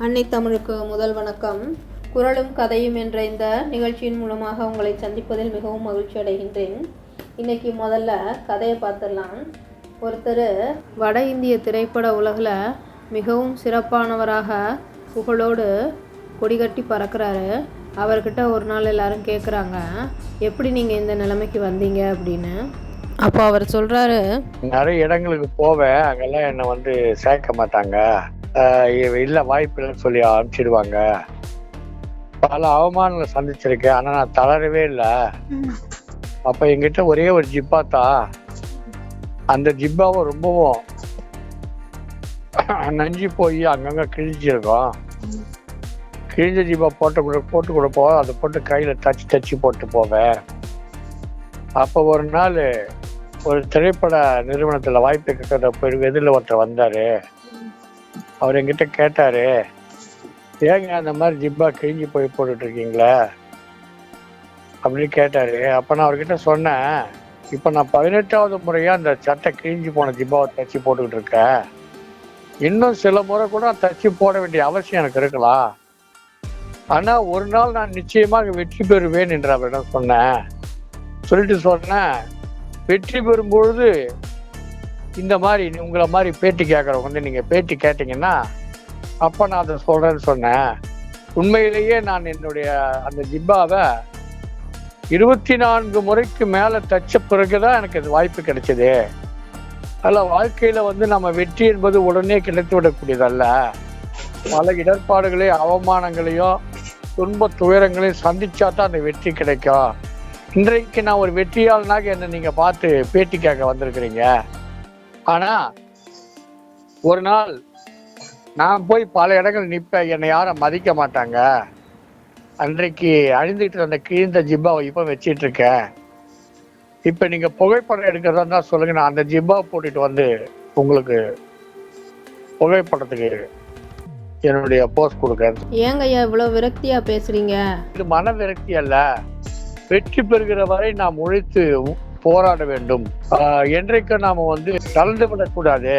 அன்னை தமிழுக்கு முதல் வணக்கம். குரலும் கதையும் என்ற இந்த நிகழ்ச்சியின் மூலமாக உங்களை சந்திப்பதில் மிகவும் மகிழ்ச்சி அடைகின்றேன். இன்றைக்கி முதல்ல கதையை பார்த்துடலாம். ஒருத்தர் வட இந்திய திரைப்பட உலகில் மிகவும் சிறப்பானவராக புகழோடு கொடிகட்டி பறக்கிறாரு. அவர்கிட்ட ஒரு நாள் எல்லாரும் கேட்குறாங்க, எப்படி நீங்கள் இந்த நிலைமைக்கு வந்தீங்க அப்படின்னு. அப்போ அவர் சொல்கிறாரு, நிறைய இடங்களுக்கு போவேன், அங்கெல்லாம் என்னை சேர்க்க மாட்டாங்க, இல்லை வாய்ப்பு இல்லைன்னு சொல்லி அனுப்பிச்சிடுவாங்க. பல அவமானங்களை சந்திச்சிருக்கேன், ஆனால் நான் தளரவே இல்லை. அப்போ எங்கிட்ட ஒரே ஒரு ஜிப்பா தான். அந்த ஜிப்பாவை ரொம்பவும் நஞ்சு போய் அங்கங்கே கிழிச்சிருக்கோம். கிழிஞ்ச ஜிப்பா போட்டு கொடுப்போம், அதை போட்டு கையில் தச்சு போட்டு போவேன். அப்போ ஒரு நாள் ஒரு திரைப்பட நிறுவனத்தில் வாய்ப்பு கேட்குற எதிரில் ஒருத்தர் வந்தார். அவர் என்கிட்ட கேட்டார், ஏங்க அந்த மாதிரி ஜிப்பா கிழிஞ்சி போய் போட்டுட்ருக்கீங்களே அப்படின்னு கேட்டார். அப்போ நான் அவர்கிட்ட சொன்னேன், இப்போ நான் 18வது முறையாக அந்த சட்டை கிழிஞ்சி போன ஜிப்பாவை தச்சு போட்டுக்கிட்டு இருக்கேன். இன்னும் சில முறை கூட நான் தச்சு போட வேண்டிய அவசியம் எனக்கு இருக்கலாம். ஆனால் ஒரு நாள் நான் நிச்சயமாக வெற்றி பெறுவேன் என்று அவரிடம் சொன்னேன். சொன்னேன், வெற்றி பெறும்பொழுது இந்த மாதிரி உங்களை மாதிரி பேட்டி கேட்குறவங்க நீங்கள் பேட்டி கேட்டிங்கன்னா அப்போ நான் அதை சொல்கிறேன்னு சொன்னேன். உண்மையிலேயே நான் என்னுடைய அந்த ஜிப்பாவை 24 முறைக்கு மேலே தச்ச பிறகுதான் எனக்கு அது வாய்ப்பு கிடைச்சது. அதில் வாழ்க்கையில் நம்ம வெற்றி என்பது உடனே கிடைத்து விடக்கூடியதல்ல. பல இடர்பாடுகளையும் அவமானங்களையும் துன்ப துயரங்களையும் சந்திச்சா தான் அந்த வெற்றி கிடைக்கும். இன்றைக்கு நான் ஒரு வெற்றியாளனாக என்னை நீங்கள் பார்த்து பேட்டி கேட்க வந்திருக்கிறீங்க. ஆனால் ஒரு நாள் நான் போய் பல இடங்கள் நிற்பேன், என்னை யாரும் மதிக்க மாட்டாங்க. அன்றைக்கு அழிந்துக்கிட்டு அந்த கிழிந்த ஜிப்பாவை இப்போ வச்சிட்டு இருக்கேன். இப்போ நீங்கள் புகைப்படம் எடுக்கிறதா தான் சொல்லுங்கள், நான் அந்த ஜிப்பாவை போட்டுட்டு உங்களுக்கு புகைப்படத்துக்கு என்னுடைய போஸ்ட் கொடுக்கேன். ஏங்க ஐயா இவ்வளோ விரக்தியாக பேசுகிறீங்க? இது மன விரக்தி அல்ல, வெற்றி பெறுகிற வரை நாம் உழைத்து போராட வேண்டும். என்றைக்கும் நாம கலந்து விடக்கூடாது.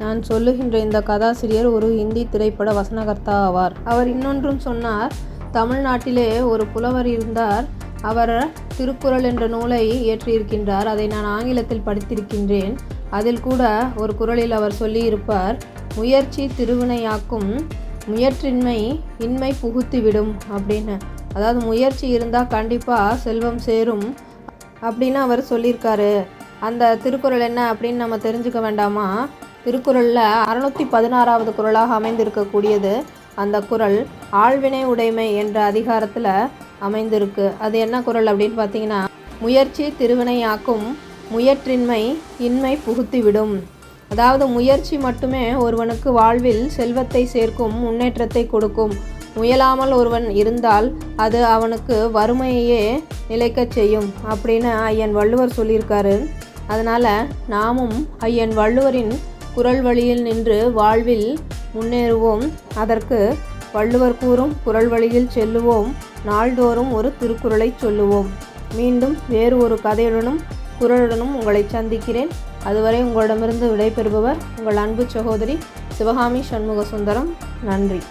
நான் சொல்லுகின்ற இந்த கதாசிரியர் ஒரு இந்தி திரைப்பட வசனகர்த்தா ஆவார். அவர் இன்னொன்றும் சொன்னார், தமிழ்நாட்டிலே ஒரு புலவர் இருந்தார், அவர் திருக்குறள் என்ற நூலை இயற்றியிருக்கின்றார். அதை நான் ஆங்கிலத்தில் படித்திருக்கின்றேன். அதில் கூட ஒரு குறளில் அவர் சொல்லியிருப்பார், முயற்சி திருவினையாக்கும், முயற்றின்மை இன்மை புகுத்திவிடும் அப்படின்னு. அதாவது முயற்சி இருந்தால் கண்டிப்பாக செல்வம் சேரும் அப்படின்னு அவர் சொல்லியிருக்காரு. அந்த திருக்குறள் என்ன அப்படின்னு நம்ம தெரிஞ்சுக்க வேண்டாமா? திருக்குறளில் 616வது குறளாக அமைந்திருக்கக்கூடியது அந்த குறள். ஆழ்வினை உடைமை என்ற அதிகாரத்தில் அமைந்திருக்கு. அது என்ன குறள் அப்படின்னு பார்த்தீங்கன்னா, முயற்சி திருவினையாக்கும், முயற்றின்மை இன்மை புகுத்திவிடும். அதாவது முயற்சி மட்டுமே ஒருவனுக்கு வாழ்வில் செல்வத்தை சேர்க்கும், முன்னேற்றத்தை கொடுக்கும். முயலாமல் ஒருவன் இருந்தால் அது அவனுக்கு வறுமையையே நிலைக்கச் செய்யும் அப்படின்னு ஐயன் வள்ளுவர் சொல்லியிருக்காரு. அதனால் நாமும் ஐயன் வள்ளுவரின் குறள் வழியில் நின்று வாழ்வில் முன்னேறுவோம். அதற்கு வள்ளுவர் கூறும் குறள் வழியில் செல்லுவோம். நாள்தோறும் ஒரு திருக்குறளை சொல்லுவோம். மீண்டும் வேறு ஒரு கதையுடனும் குறளுடனும் உங்களை சந்திக்கிறேன். அதுவரை உங்களிடமிருந்து விடைபெறுபவர் உங்கள் அன்பு சகோதரி சிவகாமி சண்முக சுந்தரம். நன்றி.